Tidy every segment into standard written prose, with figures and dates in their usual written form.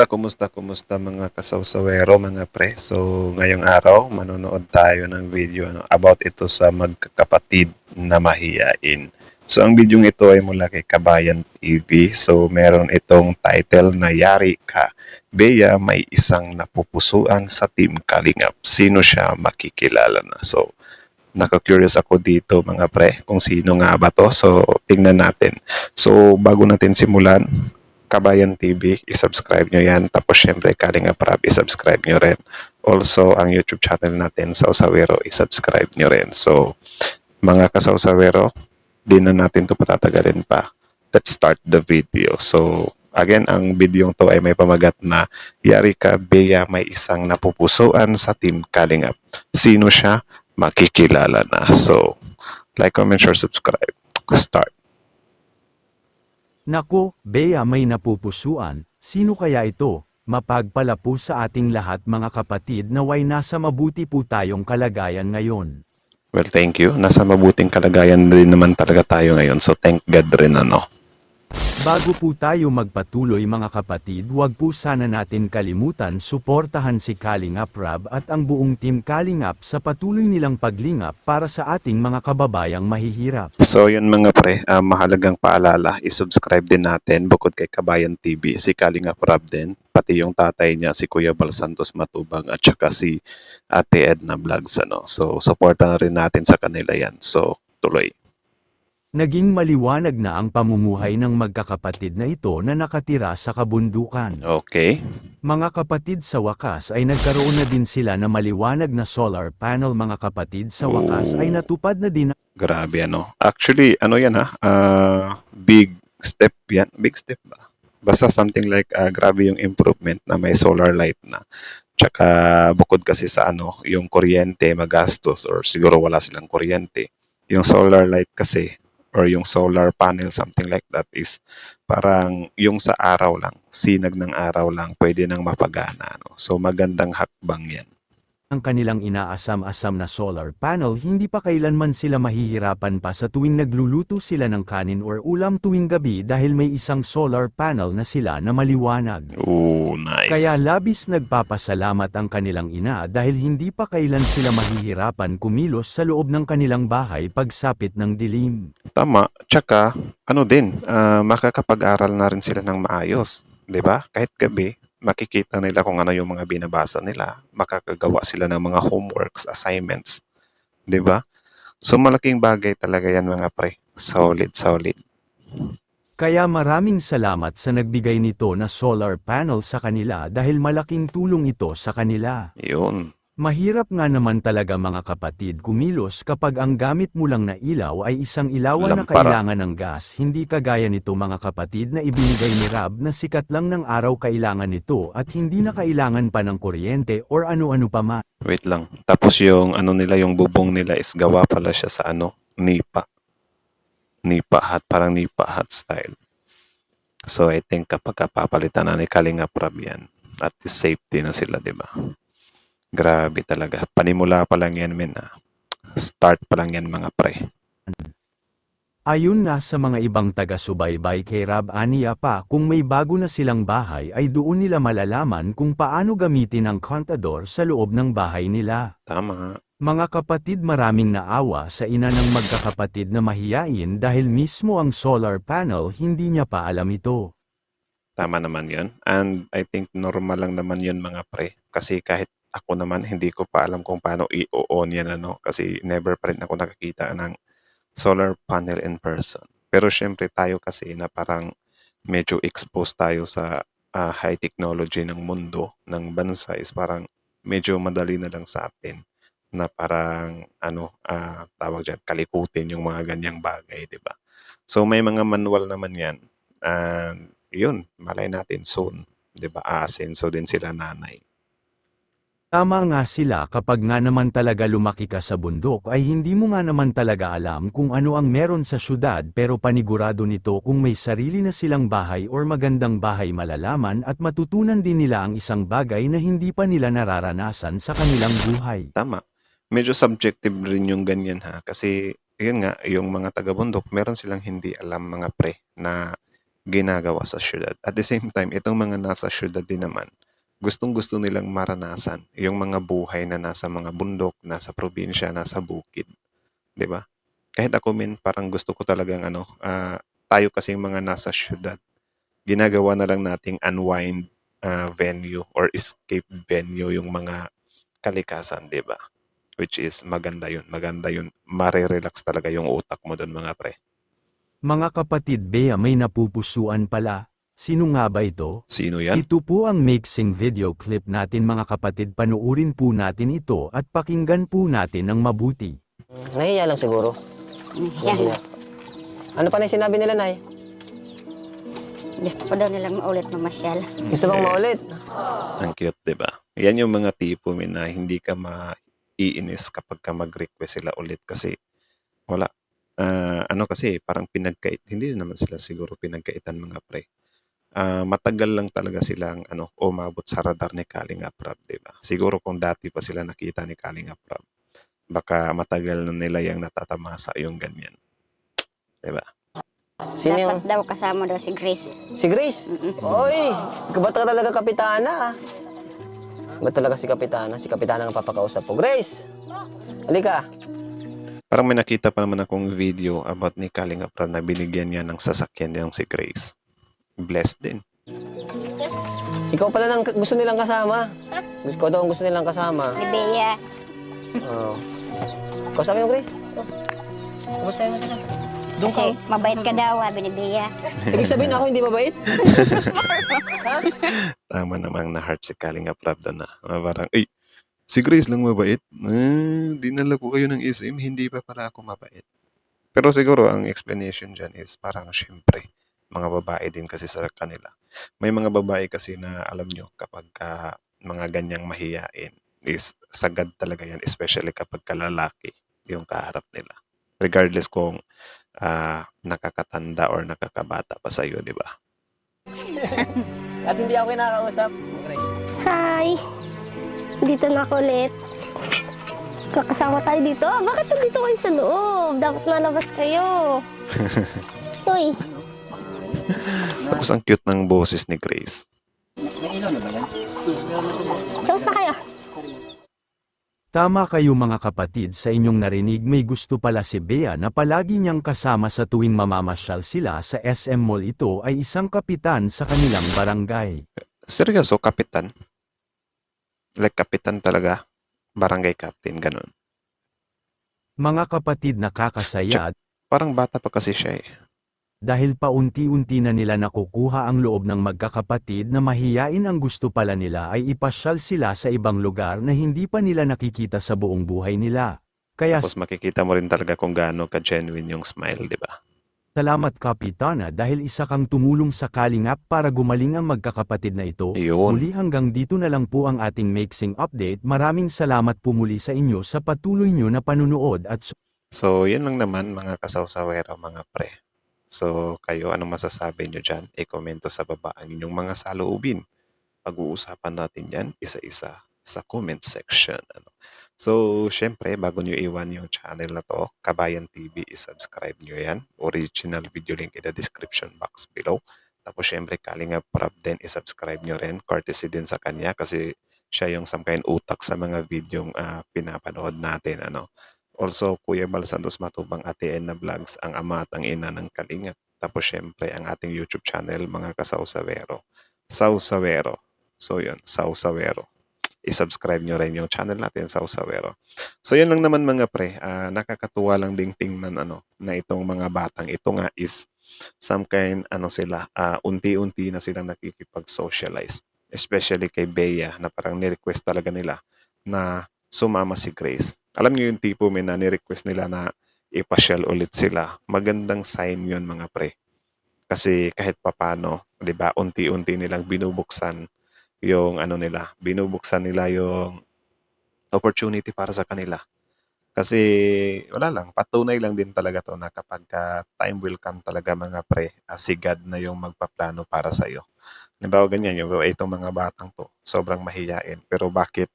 Kumusta mga kasawsawero, mga pre? So, ngayong araw, manonood tayo ng video about ito sa magkakapatid na mahiyain. So, ang video ito ay mula kay Kabayan TV. So, meron itong title na Yari Ka. Bea, may isang napupusuan sa Team Kalingap. Sino siya? Makikilala na. So, naka-curious ako dito mga pre kung sino nga ba to. So, tingnan natin. So, bago natin simulan, Kabayan TV, i-subscribe nyo yan. Tapos syempre, Kalinga Prab, i-subscribe nyo rin. Also, ang YouTube channel natin, Sausawero, i-subscribe nyo rin. So, mga kasawsawero, di na natin to patatagalin pa. Let's start the video. So, again, ang video to ay may pamagat na Yari Ka, Bea, may isang napupusuan sa Team Kalingap. Sino siya? Makikilala na. So, like, comment, share, subscribe. Start. Nako, Bea, may napupusuan, sino kaya ito? Mapagpala po sa ating lahat mga kapatid naway nasa mabuti po tayong kalagayan ngayon. Well, thank you. Nasa mabuting kalagayan din naman talaga tayo ngayon. So, thank God rin ano. Bago po tayo magpatuloy mga kapatid, huwag po sana natin kalimutan suportahan si Kalingap Rab at ang buong Team Kalingap sa patuloy nilang paglingap para sa ating mga kababayang mahihirap. So, yun mga pre, mahalagang paalala, isubscribe din natin bukod kay Kabayan TV, si Kalingap Rab din, pati yung tatay niya, si Kuya Bal Santos Matubang at saka si Ate Edna Vlogs. Ano. So, supportan na rin natin sa kanila yan. So, tuloy. Naging maliwanag na ang pamumuhay ng magkakapatid na ito na nakatira sa kabundukan. Okay. Mga kapatid, sa wakas ay nagkaroon na din sila na maliwanag na solar panel. Mga kapatid, sa wakas ay natupad na din. Grabe ano. Actually, ano yan ha? Big step yan. Big step ba? Basta something like grabe yung improvement na may solar light na. Tsaka bukod kasi sa ano, yung kuryente magastos or siguro wala silang kuryente. Yung solar light kasi or yung solar panel, something like that is parang yung sa araw lang, sinag ng araw lang, pwede nang mapagana. No? So magandang hakbang yan. Ang kanilang inaasam-asam na solar panel, hindi pa kailanman sila mahihirapan pa sa tuwing nagluluto sila ng kanin or ulam tuwing gabi dahil may isang solar panel na sila na maliwanag. Oh, nice. Kaya labis nagpapasalamat ang kanilang ina dahil hindi pa kailan sila mahihirapan kumilos sa loob ng kanilang bahay pagsapit ng dilim. Tama. Tsaka, ano din, makakapag-aral na rin sila ng maayos. 'Di ba? Kahit gabi, makikita nila kung ano yung mga binabasa nila. Makakagawa sila ng mga homeworks, assignments. 'Di ba? So, malaking bagay talaga yan mga pre. Solid, solid. Kaya maraming salamat sa nagbigay nito na solar panel sa kanila dahil malaking tulong ito sa kanila. Yun. Mahirap nga naman talaga mga kapatid kumilos kapag ang gamit mo lang na ilaw ay isang ilawan na Lampara. kailangan ng gas. Hindi kagaya nito mga kapatid na ibinigay ni Rab na sikat lang ng araw kailangan nito at hindi na kailangan pa ng kuryente or ano-ano pa man. Wait lang. Tapos yung ano nila, yung bubong nila is gawa pala siya sa ano, nipa. Nipa hut, parang nipa hut style. So I think kapag papalitan na ni Kalinga Prab yan, at least safety na sila, di ba? Grabe talaga. Panimula pa lang yan, men. Start pa lang yan, mga pre. Ayun nga sa mga ibang taga-subaybay kay Rab, aniya pa kung may bago na silang bahay ay doon nila malalaman kung paano gamitin ang kontador sa loob ng bahay nila. Tama. Mga kapatid, maraming naawa sa ina ng magkakapatid na mahiyain dahil mismo ang solar panel hindi niya pa alam ito. Tama naman yun. And I think normal lang naman yun, mga pre. Kasi kahit ako naman, hindi ko pa alam kung paano i-on yan, ano. Kasi never pa rin ako nakakita ng solar panel in person. Pero syempre tayo kasi na parang medyo exposed tayo sa high technology ng mundo, ng bansa, is parang medyo madali na lang sa atin na parang tawag dyan, kalikutin yung mga ganyang bagay, di ba? So may mga manual naman yan. And yun, malay natin soon, di ba? Aasenso din sila nanay. Tama nga sila, kapag nga naman talaga lumaki ka sa bundok ay hindi mo nga naman talaga alam kung ano ang meron sa syudad, pero panigurado nito kung may sarili na silang bahay or magandang bahay malalaman at matutunan din nila ang isang bagay na hindi pa nila nararanasan sa kanilang buhay. Tama. Medyo subjective rin yung ganyan ha. Kasi yun nga, yung mga taga-bundok, meron silang hindi alam, mga pre, na ginagawa sa syudad. At the same time, itong mga nasa syudad din naman, gustong-gusto nilang maranasan yung mga buhay na nasa mga bundok, nasa probinsya, nasa bukid, 'di ba? Kahit ako min, parang gusto ko talagang tayo kasing mga nasa syudad, ginagawa na lang nating unwind venue or escape venue yung mga kalikasan, 'di ba? Which is maganda yun, mare-relax talaga yung utak mo dun mga pre. Mga kapatid Bea, may napupusuan pala. Sino nga ba ito? Sino yan? Ito po ang mixing video clip natin mga kapatid, panuurin po natin ito at pakinggan po natin ng mabuti. Nahiya lang siguro. Nahiya. Ano pa na yung sinabi nila, Nay? Gusto ko daw nilang maulit mamasyal. Gusto bang maulit? Ang cute, 'di ba? Yan yung mga tipo min na hindi ka maiinis kapag ka mag-request sila ulit kasi wala. Kasi parang hindi naman sila siguro pinagkaitan mga pre. Matagal lang talaga silang umabot sa radar ni Kalinga Prab, 'di ba? Siguro kung dati pa sila nakita ni Kalinga Prab, baka matagal na nila yung natatamasa yung ganyan. 'Di ba? Sino yung... Dapat daw kasama daw si Grace. Si Grace? Oy! Ba't ka talaga kapitana? Ba't talaga si kapitana? Si kapitana ang papakausap po. Grace! Halika. Parang may nakita pa naman akong video about ni Kalinga Prab na binigyan niya ng sasakyan yung si Grace. Blessed din. Ikaw pala nang gusto nilang kasama. Ikaw daw ang gusto nilang kasama. Ni Bea. Oo. Kausapin mo, Grace. Kumustahin mo sila. Doon ka. Kasi mabait ka daw, sabi ni Bea. Ibig sabihin ako hindi mabait? Tama namang na-heart si Kalinga Prab doon na. Parang, si Grace lang mabait? Dinala ko kayo ng SM, hindi pa pala ako mabait. Pero siguro ang explanation dyan is parang syempre, mga babae din kasi sa kanila. May mga babae kasi na alam nyo kapag mga ganyang mahiyain is sagad talaga yan, especially kapag kalalaki yung kaharap nila. Regardless kung nakakatanda or nakakabata pa sa'yo, di ba? At hindi ako kinakausap. Grace. Hi! Dito na ako ulit. Kakasama tayo dito. Bakit nandito kayo sa loob? Dapat nalabas kayo. Uy, Tapos ang cute ng boses ni Grace. May ilaw na ba yan? kamusta kayo? Tama kayo mga kapatid, sa inyong narinig, may gusto pala si Bea na palagi niyang kasama sa tuwing mamamasyal sila sa SM Mall. Ito ay isang kapitan sa kanilang barangay. Seryoso, kapitan? Like kapitan talaga? Barangay captain, ganun. Mga kapatid, nakakasaya Parang bata pa kasi siya eh. dahil paunti-unti na nila nakukuha ang loob ng magkakapatid na mahiyain. Ang gusto pala nila ay ipasyal sila sa ibang lugar na hindi pa nila nakikita sa buong buhay nila. Kaya Tapos makikita mo rin talaga kung gaano ka-genuine yung smile, di ba? salamat Kapitana, dahil isa kang tumulong sa Kalingap para gumaling ang magkakapatid na ito. Yun. Muli hanggang dito na lang po ang ating mixing update. Maraming salamat po muli sa inyo sa patuloy nyo na panunood at So, yun lang naman mga kasawsawero, mga pre. So, kayo, anong masasabi nyo dyan? I-komento sa baba ang inyong mga saloobin. Pag-uusapan natin yan isa-isa sa comment section. So, syempre, bago nyo iwan yung channel na to, Kabayan TV, i-subscribe nyo yan. Original video link in the description box below. Tapos, syempre, Kalinga Prab din, i-subscribe nyo rin. Courtesy din sa kanya kasi siya yung samkain utak sa mga videong pinapanood natin. Also, Kuya Bal Santos Matubang, Ate Enna Vlogs, ang ama at ang ina ng Kalingap. Tapos syempre, ang ating YouTube channel, mga kasawsawero. Sawsawero. So yun, Sawsawero. I-subscribe nyo rin yung channel natin, Sawsawero. So yun lang naman mga pre. Nakakatuwa lang ding tingnan na itong mga batang ito nga is some kind, unti-unti na silang nakikipag-socialize. Especially kay Bea na parang ni-request talaga nila na sumama si Grace. Alam niyo yung tipo na ni-request nila na ipasyal ulit sila. Magandang sign yun mga pre. Kasi kahit papano, 'di ba, unti-unti nilang binubuksan yung binubuksan nila yung opportunity para sa kanila. Kasi wala lang, patunay lang din talaga to na kapag time will come talaga mga pre, si God na yung magpaplano para sa iyo. Halimbawa ganyan, itong mga batang to, sobrang mahiyain. Pero bakit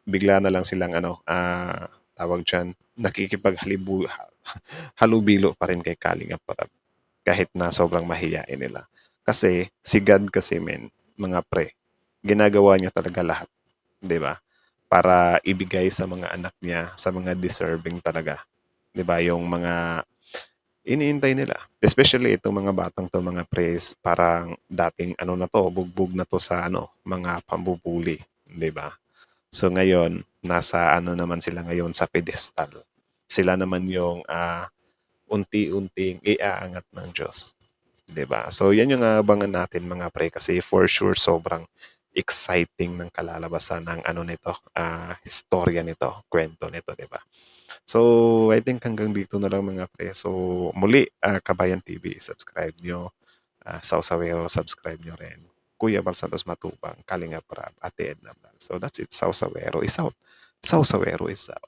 bigla na lang silang tawag dyan, halubilo pa rin kay Kalinga Prab. kahit na sobrang mahiyain nila. Kasi si God kasi men, mga pre, ginagawa niya talaga lahat, 'di ba? Para ibigay sa mga anak niya, sa mga deserving talaga. 'Di ba? Yung mga iniintay nila. Especially itong mga batang to, mga pres, parang dating ano na to, bugbog na to sa ano, mga pambubuli, 'di ba? So ngayon, nasa ano naman sila ngayon sa pedestal. Sila naman yung unti-unting iaangat ng Diyos. 'Di ba? So yan yung abangan natin mga pre kasi for sure sobrang exciting ng kalalabasan ng ano nito, istorya nito, kwento nito, 'di ba? So I think hanggang dito na lang mga pre. So muli, Kabayan TV, subscribe nyo. Sausawero, subscribe nyo rin. Kuya Bal Santos Matubang, Kalinga Prab, Ate Edna Vlog. So that's it. Sausawero is out. Sausawero is out.